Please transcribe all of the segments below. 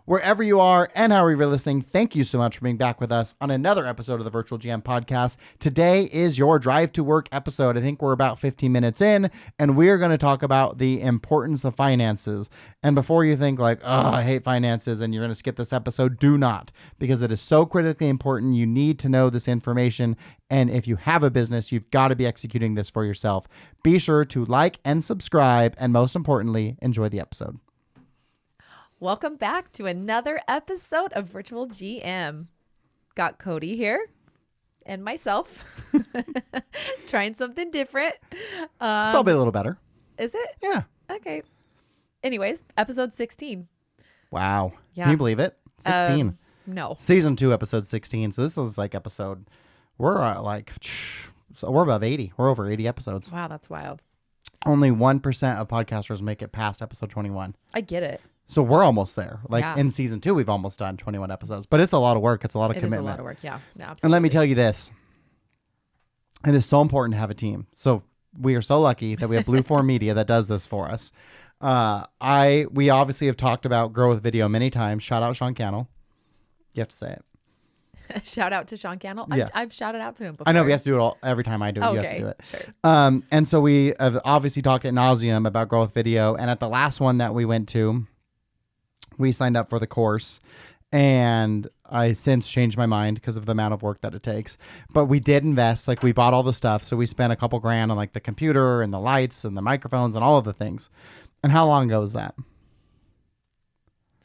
Wherever you are and however you're listening, thank you so much for being back with us on another episode of the Virtual GM podcast. Today is your drive to work episode. I think we're about 15 minutes in, and we're going to talk about the importance of finances. And before you think like, oh, I hate finances, and you're going to skip this episode, do not, because it is so critically important. You need to know this information. And if you have a business, you've got to be executing this for yourself. Be sure to like and subscribe, and most importantly, enjoy the episode. Welcome back to another episode of Virtual GM. Got Cody here and myself trying something different. It's probably a little better. Is it? Yeah. Okay. Anyways, episode 16. Wow. Yeah. Can you believe it? 16. No. Season 2, episode 16. So this is like episode, we're so we're above 80. We're over 80 episodes. Wow, that's wild. Only 1% of podcasters make it past episode 21. I get it. So we're almost there. Like Yeah. in season 2, we've almost done 21 episodes, but it's a lot of work. It's a lot of commitment. It is a lot of work. Yeah, absolutely. And let me tell you this. It is so important to have a team. So we are so lucky that we have Blueform Media that does this for us. We obviously have talked about Grow with Video many times. Shout out Sean Cannell. You have to say it. Shout out to Sean Cannell. Yeah. I've shouted out to him before. I know we have to do it every time I do it. Okay, you have to do it. sure. And so we have obviously talked ad nauseum about Grow with Video. And at the last one that we went to, we signed up for the course, and I since changed my mind because of the amount of work that it takes. But we did invest. Like, we bought all the stuff. So we spent a couple grand on like the computer and the lights and the microphones and all of the things. And how long ago was that?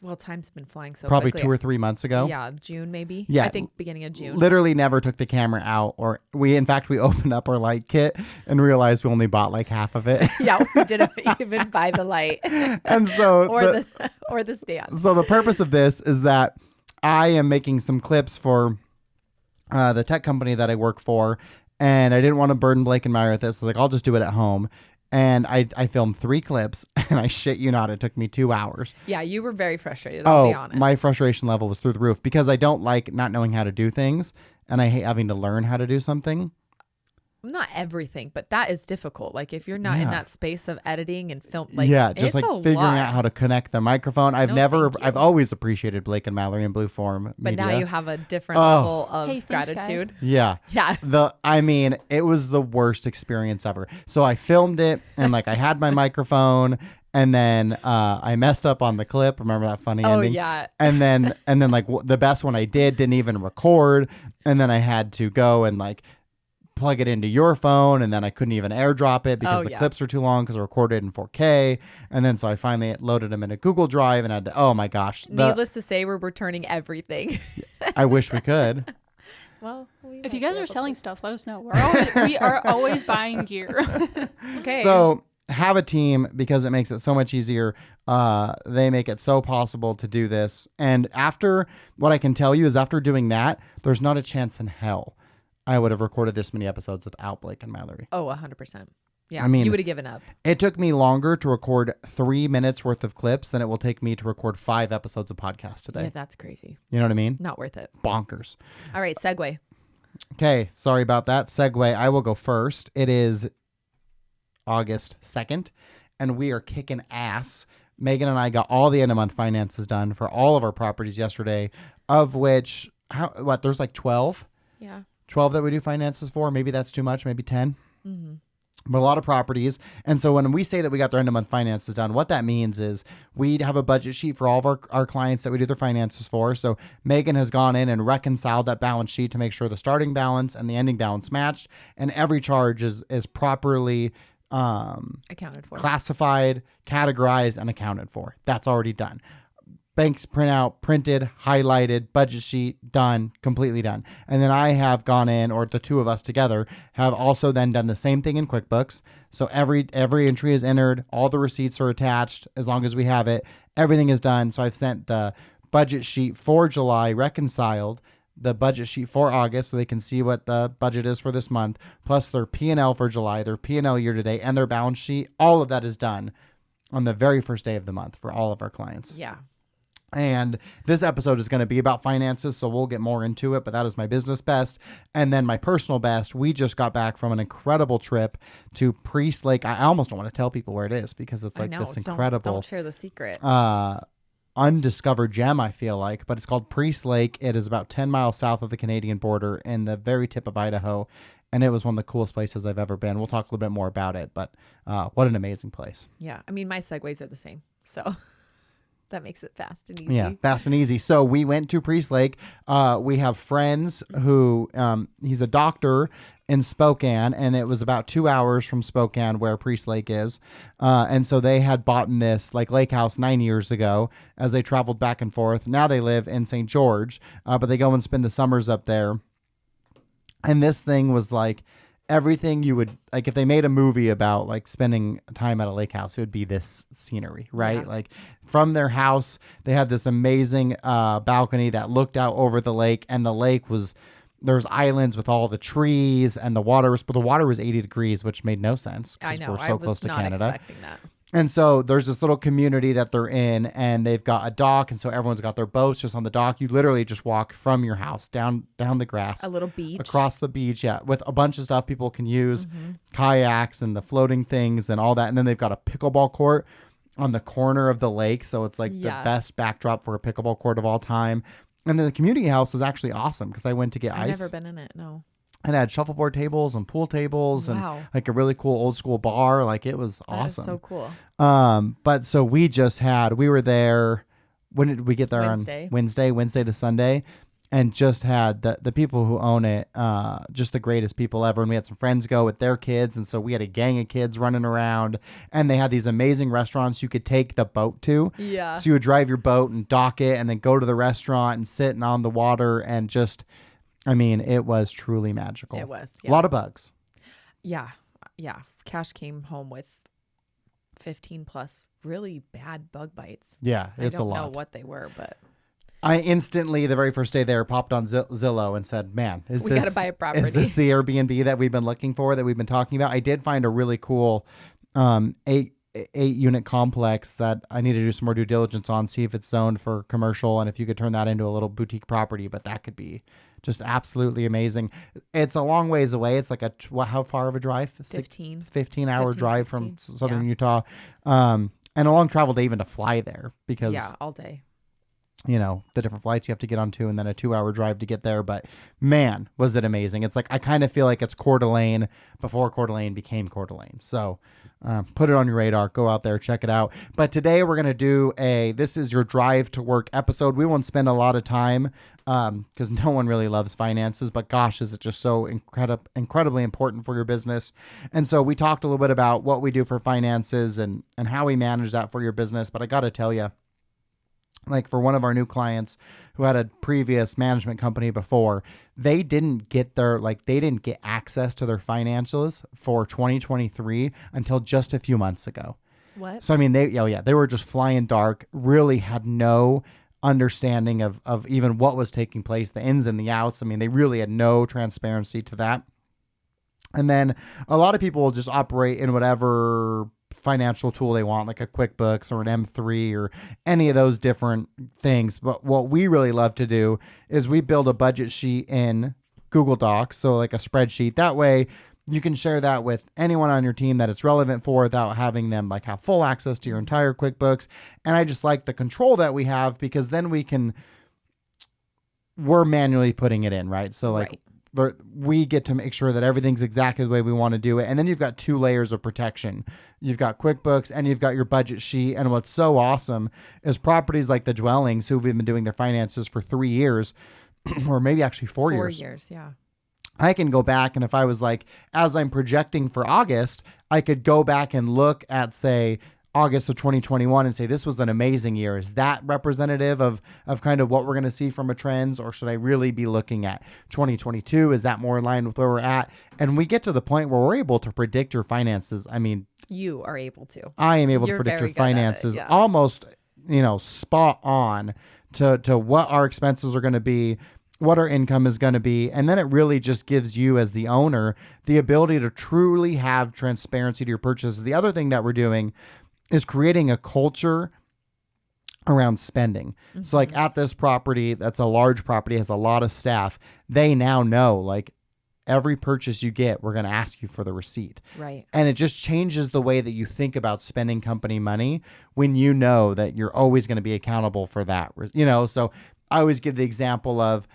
Well, time's been flying so Probably quickly. 2 or 3 months ago. Yeah, June maybe. Yeah. I think beginning of June. Literally never took the camera out, or we opened up our light kit and realized we only bought like half of it. Yeah, we didn't even buy the light. And so or the stand. So the purpose of this is that I am making some clips for the tech company that I work for, and I didn't want to burden Blake and Myra with this. So like, I'll just do it at home. And I filmed 3 clips, and I shit you not, it took me 2 hours. Yeah, you were very frustrated, I'll be honest. My frustration level was through the roof because I don't like not knowing how to do things, and I hate having to learn how to do something. Not everything, but that is difficult. Like, if you're not in that space of editing and film, like, just it's like a figuring lot. out how to connect the microphone. I've always appreciated Blake and Mallory and Blueform But Media. now you have a different level of thanks, gratitude. Yeah. Yeah. It was the worst experience ever. So I filmed it, and like I had my microphone, and then I messed up on the clip. Remember that funny ending? Oh yeah. And then like the best one I didn't even record, and then I had to go and like plug it into your phone, and then I couldn't even airdrop it because the clips are too long because I recorded in 4K. And then so I finally loaded them in a Google Drive, and I had to, oh my gosh. Needless to say, we're returning everything. I wish we could. Well, if you guys are selling stuff, let us know. We are always buying gear. Okay. So have a team because it makes it so much easier. They make it so possible to do this. And after, what I can tell you is after doing that, there's not a chance in hell I would have recorded this many episodes without Blake and Mallory. Oh, 100%. Yeah, I mean, you would have given up. It took me longer to record 3 minutes worth of clips than it will take me to record 5 episodes of podcast today. Yeah, that's crazy. You know what I mean? Not worth it. Bonkers. All right, segue. Okay, sorry about that. Segue. I will go first. It is August 2nd, and we are kicking ass. Megan and I got all the end of month finances done for all of our properties yesterday, of which, there's like 12? Yeah. 12 that we do finances for. Maybe that's too much, maybe 10. Mm-hmm. But a lot of properties. And so when we say that we got their end of month finances done, what that means is we have a budget sheet for all of our clients that we do their finances for. So Megan has gone in and reconciled that balance sheet to make sure the starting balance and the ending balance matched, and every charge is properly accounted for, classified, categorized, and accounted for. That's already done. Banks printout, printed, highlighted, budget sheet, done, completely done. And then I have gone in, or the two of us together, have also then done the same thing in QuickBooks. So every entry is entered, all the receipts are attached, as long as we have it, everything is done. So I've sent the budget sheet for July reconciled, the budget sheet for August, so they can see what the budget is for this month, plus their P&L for July, their P&L year to date, and their balance sheet. All of that is done on the very first day of the month for all of our clients. Yeah. And this episode is going to be about finances, so we'll get more into it, but that is my business best. And then my personal best, we just got back from an incredible trip to Priest Lake. I almost don't want to tell people where it is because it's like this incredible... Don't share the secret. undiscovered gem, I feel like, but it's called Priest Lake. It is about 10 miles south of the Canadian border in the very tip of Idaho. And it was one of the coolest places I've ever been. We'll talk a little bit more about it, but what an amazing place. Yeah. I mean, my segues are the same. So that makes it fast and easy. Yeah, fast and easy. So we went to Priest Lake. We have friends who, he's a doctor in Spokane, and it was about 2 hours from Spokane where Priest Lake is. And so they had bought in this like lake house 9 years ago as they traveled back and forth. Now they live in St. George, but they go and spend the summers up there. And this thing was like everything you would like if they made a movie about like spending time at a lake house, it would be this scenery, right? Yeah. Like from their house, they had this amazing balcony that looked out over the lake, and the lake was there's islands with all the trees, and the water was 80 degrees, which made no sense I because know. we're so I was close to not Canada. expecting that. And so there's this little community that they're in, and they've got a dock, and so everyone's got their boats just on the dock. You literally just walk from your house down the grass, A little beach. across the beach, yeah, with a bunch of stuff people can use, kayaks and the floating things and all that. And then they've got a pickleball court on the corner of the lake, so it's like Yeah. the best backdrop for a pickleball court of all time. And then the community house is actually awesome because I went to get I've ice. never been in it. No. And it had shuffleboard tables and pool tables Wow. and like a really cool old school bar. Like it was That is awesome. so cool. But so we were there. When did we get there? Wednesday. On Wednesday to Sunday, and just had the people who own it, just the greatest people ever. And we had some friends go with their kids. And so we had a gang of kids running around, and they had these amazing restaurants you could take the boat to. Yeah. So you would drive your boat and dock it and then go to the restaurant and sit on the water and just, I mean, it was truly magical. It was. A lot of bugs. Yeah. Yeah. Cash came home with 15 plus really bad bug bites. Yeah, it's I don't a lot. know what they were, but I instantly, the very first day there, popped on Zillow and said, man, we got to buy a property. is this the Airbnb that we've been looking for, that we've been talking about? I did find a really cool eight unit complex that I need to do some more due diligence on, see if it's zoned for commercial and if you could turn that into a little boutique property, but that could be just absolutely amazing. It's a long ways away. It's like how far of a drive? 15. 15-hour 15, drive 16. from southern Yeah. Utah. And a long travel day even to fly there because Yeah, all day. you know, the different flights you have to get onto and then a 2-hour drive to get there. But man, was it amazing. It's like, I kind of feel like it's Coeur d'Alene before Coeur d'Alene became Coeur d'Alene. So put it on your radar, go out there, check it out. But today we're going to do this is your drive to work episode. We won't spend a lot of time because no one really loves finances, but gosh, is it just so incredibly important for your business. And so we talked a little bit about what we do for finances and how we manage that for your business. But I got to tell you, like for one of our new clients who had a previous management company before, they didn't get access to their financials for 2023 until just a few months ago. What? So, I mean, they were just flying dark, really had no understanding of even what was taking place, the ins and the outs. I mean, they really had no transparency to that. And then a lot of people will just operate in whatever financial tool they want, like a QuickBooks or an M3 or any of those different things. But what we really love to do is we build a budget sheet in Google Docs, so like a spreadsheet. That way you can share that with anyone on your team that it's relevant for without having them like have full access to your entire QuickBooks. And I just like the control that we have because then we're manually putting it in, right? So like we get to make sure that everything's exactly the way we want to do it. And then you've got 2 layers of protection. You've got QuickBooks and you've got your budget sheet. And what's so awesome is properties like the Dwellings, who we've been doing their finances for 3 years, or maybe actually 4 years. 4 years, yeah. I can go back, and if I was like, as I'm projecting for August, I could go back and look at, say, August of 2021 and say, this was an amazing year. Is that representative of kind of what we're going to see from a trends, or should I really be looking at 2022? Is that more in line with where we're at? And we get to the point where we're able to predict your finances. I mean, You are able to. I am able You're to predict very your good at it, finances yeah. almost, spot on to what our expenses are going to be, what our income is going to be. And then it really just gives you as the owner the ability to truly have transparency to your purchases. The other thing that we're doing is creating a culture around spending. Mm-hmm. So like at this property, that's a large property, has a lot of staff. They now know like every purchase you get, we're going to ask you for the receipt. Right. And it just changes the way that you think about spending company money when you know that you're always going to be accountable for that. So I always give the example of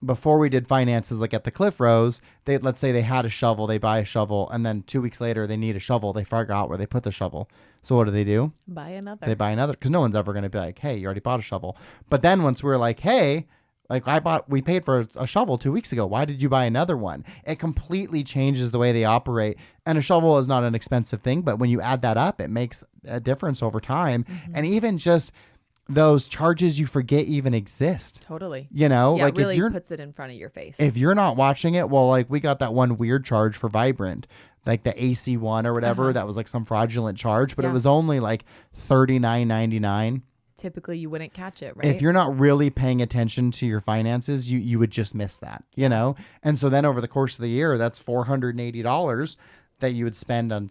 before we did finances, like at the Cliff Rose, let's say they had a shovel, they buy a shovel, and then 2 weeks later they need a shovel. They forgot where they put the shovel. So what do? Buy another. They buy another, because no one's ever going to be like, hey, you already bought a shovel. But then once we're like, hey, like we paid for a shovel 2 weeks ago. Why did you buy another one? It completely changes the way they operate. And a shovel is not an expensive thing, but when you add that up, it makes a difference over time. And even just those charges you forget even exist. Totally. Yeah, like it really puts it in front of your face. If you're not watching it, well, like we got that one weird charge for Vibrant, like the AC one or whatever, that was like some fraudulent charge, but it was only like $39.99. Typically you wouldn't catch it, right? If you're not really paying attention to your finances, you would just miss that, And so then over the course of the year, that's $480 that you would spend on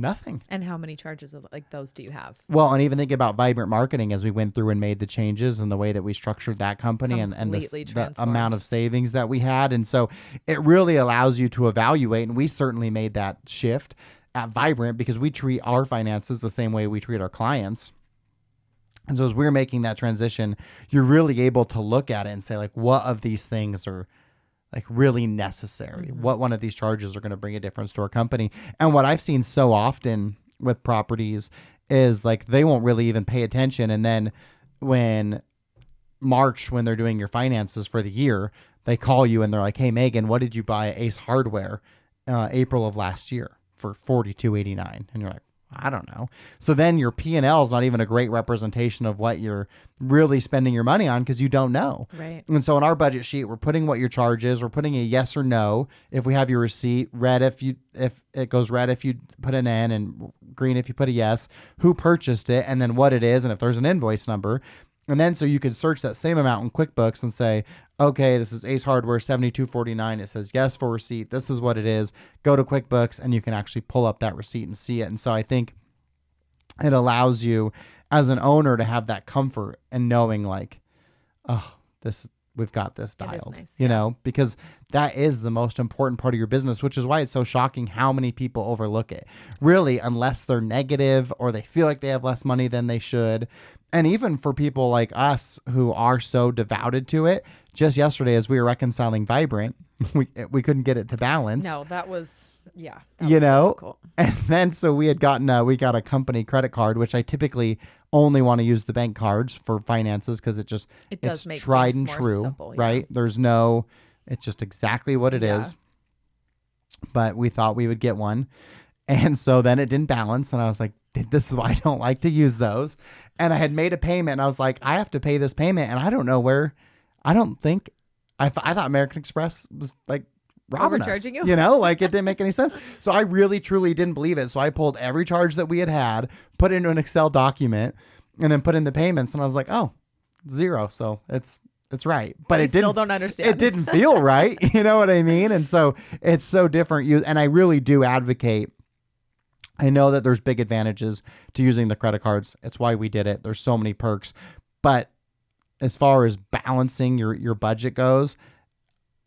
nothing. And how many charges like those do you have? Well, and even think about Vibrant Marketing as we went through and made the changes and the way that we structured that company and the amount of savings that we had. And so it really allows you to evaluate. And we certainly made that shift at Vibrant because we treat our finances the same way we treat our clients. And so as we're making that transition, you're really able to look at it and say, like, what of these things are like really necessary? What one of these charges are going to bring a difference to our company? And what I've seen so often with properties is like they won't really even pay attention. And then when they're doing your finances for the year, they call you and they're like, hey, Megan, what did you buy at Ace Hardware April of last year for $42.89? And you're like, I don't know. So then your P&L is not even a great representation of what you're really spending your money on because you don't know. Right. And so in our budget sheet, we're putting what your charge is. We're putting a yes or no if we have your receipt, red if it goes red if you put an N, and green if you put a yes, who purchased it, and then what it is, and if there's an invoice number. And then so you could search that same amount in QuickBooks and say, okay, this is Ace Hardware $72.49. It says yes for receipt. This is what it is. Go to QuickBooks and you can actually pull up that receipt and see it. And so I think it allows you as an owner to have that comfort and knowing like, oh, we've got this dialed, nice, because that is the most important part of your business, which is why it's so shocking how many people overlook it. Really, unless they're negative or they feel like they have less money than they should. And even for people like us who are so devoted to it, just yesterday as we were reconciling Vibrant, we couldn't get it to balance. No, that was that was difficult. And then so we got a company credit card, which I typically only want to use the bank cards for finances because it's make tried and more true, simple, right? It's just exactly what it is. But we thought we would get one. And so then it didn't balance. And I was like, this is why I don't like to use those. And I had made a payment and I was like, I have to pay this payment. And I don't know where, I thought American Express was like robbing us, overcharging you? Like it didn't make any sense. So I really, truly didn't believe it. So I pulled every charge that we had, put it into an Excel document, and then put in the payments. And I was like, oh, zero. So it's right. But it still don't understand. It didn't feel right. You know what I mean? And so it's so different. And I really do advocate. I know that there's big advantages to using the credit cards. It's why we did it. There's so many perks. But as far as balancing your budget goes,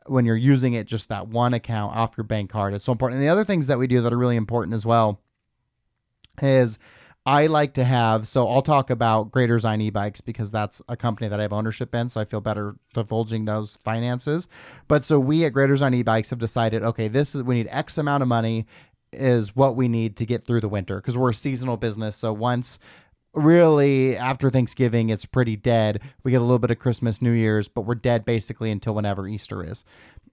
when you're using it, just that one account off your bank card, it's so important. And the other things that we do that are really important as well is I like to have, so I'll talk about Greater Zion e-bikes because that's a company that I have ownership in. So I feel better divulging those finances. But so we at Greater Zion e-bikes have decided, okay, we need X amount of money is what we need to get through the winter because we're a seasonal business. So once really after Thanksgiving, it's pretty dead. We get a little bit of Christmas, New Year's, but we're dead basically until whenever Easter is.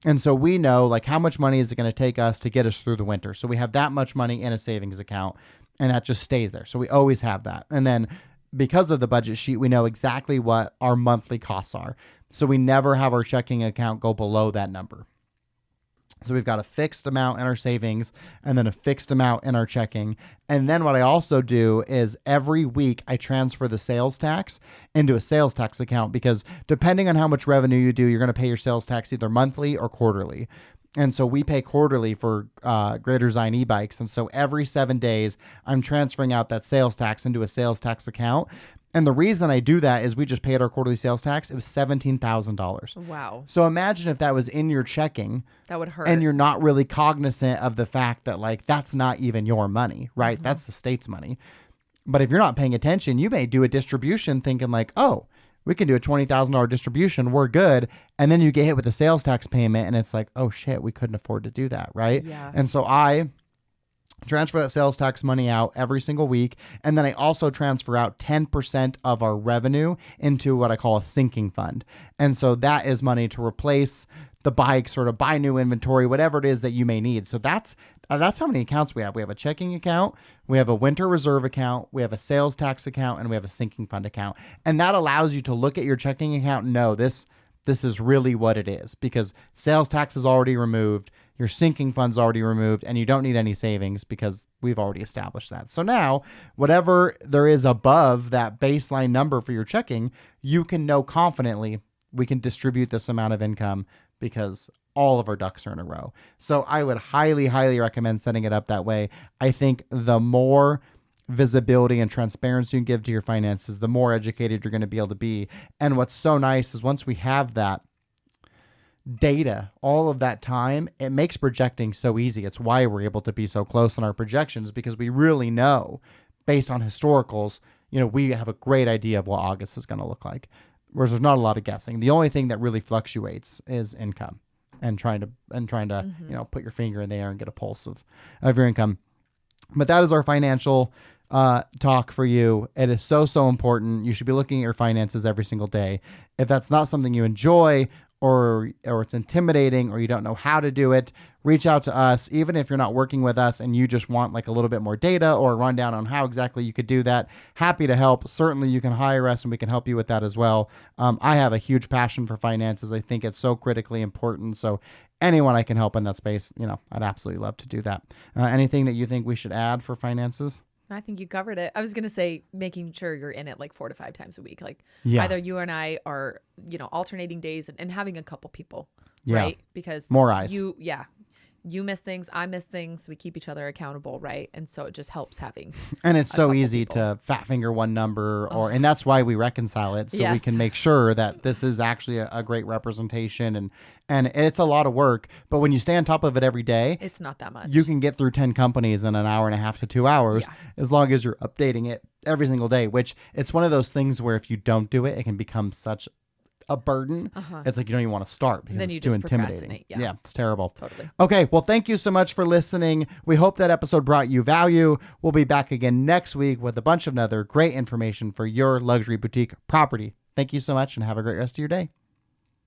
And so we know like how much money is it going to take us to get us through the winter. So we have that much money in a savings account and that just stays there. So we always have that. And then because of the budget sheet, we know exactly what our monthly costs are. So we never have our checking account go below that number. So we've got a fixed amount in our savings and then a fixed amount in our checking. And then what I also do is every week I transfer the sales tax into a sales tax account because depending on how much revenue you do, you're going to pay your sales tax either monthly or quarterly. And so we pay quarterly for Greater Zion e-bikes. And so every 7 days, I'm transferring out that sales tax into a sales tax account. And the reason I do that is we just paid our quarterly sales tax. It was $17,000. Wow. So imagine if that was in your checking That would hurt. and you're not really cognizant of the fact that like that's not even your money, right? Mm-hmm. That's the state's money. But if you're not paying attention, you may do a distribution thinking like, oh, we can do a $20,000 distribution. We're good. And then you get hit with a sales tax payment and it's like, oh shit, we couldn't afford to do that, right? Yeah. And so I transfer that sales tax money out every single week. And then I also transfer out 10% of our revenue into what I call a sinking fund. And so that is money to replace the bikes or to buy new inventory, whatever it is that you may need. So that's how many accounts we have. We have a checking account, we have a winter reserve account, we have a sales tax account, and we have a sinking fund account. And that allows you to look at your checking account and know this is really what it is, because sales tax is already removed, your sinking fund's already removed, and you don't need any savings because we've already established that. So now, whatever there is above that baseline number for your checking, you can know confidently we can distribute this amount of income because all of our ducks are in a row. So I would highly, highly recommend setting it up that way. I think the more visibility and transparency you give to your finances, the more educated you're going to be able to be. And what's so nice is once we have that data all of that time, it makes projecting so easy. It's why we're able to be so close on our projections, because we really know based on historicals, we have a great idea of what August is going to look like. Whereas there's not a lot of guessing. The only thing that really fluctuates is income and trying to put your finger in the air and get a pulse of your income. But that is our financial talk for you. It is so, so important. You should be looking at your finances every single day. If that's not something you enjoy, or it's intimidating, or you don't know how to do it, reach out to us. Even if you're not working with us and you just want like a little bit more data or a rundown on how exactly you could do that, happy to help. Certainly you can hire us and we can help you with that as well. I have a huge passion for finances. I think it's so critically important. So anyone I can help in that space, I'd absolutely love to do that. Anything that you think we should add for finances? I think you covered it. I was going to say making sure you're in it like 4 to 5 times a week. Like either you and I are, alternating days and having a couple people, right? Because more eyes. You miss things, I miss things. We keep each other accountable, right? And so it just helps having. And it's so easy to fat finger one number, and that's why we reconcile it, so we can make sure that this is actually a great representation. And it's a lot of work, but when you stay on top of it every day, it's not that much. You can get through 10 companies in an hour and a half to 2 hours, as long as you're updating it every single day, which it's one of those things where if you don't do it, it can become such a burden. It's like you don't even want to start because it's too intimidating. Yeah, it's terrible. Totally. Okay, well, thank you so much for listening. We hope that episode brought you value. We'll be back again next week with a bunch of other great information for your luxury boutique property. Thank you so much and have a great rest of your day.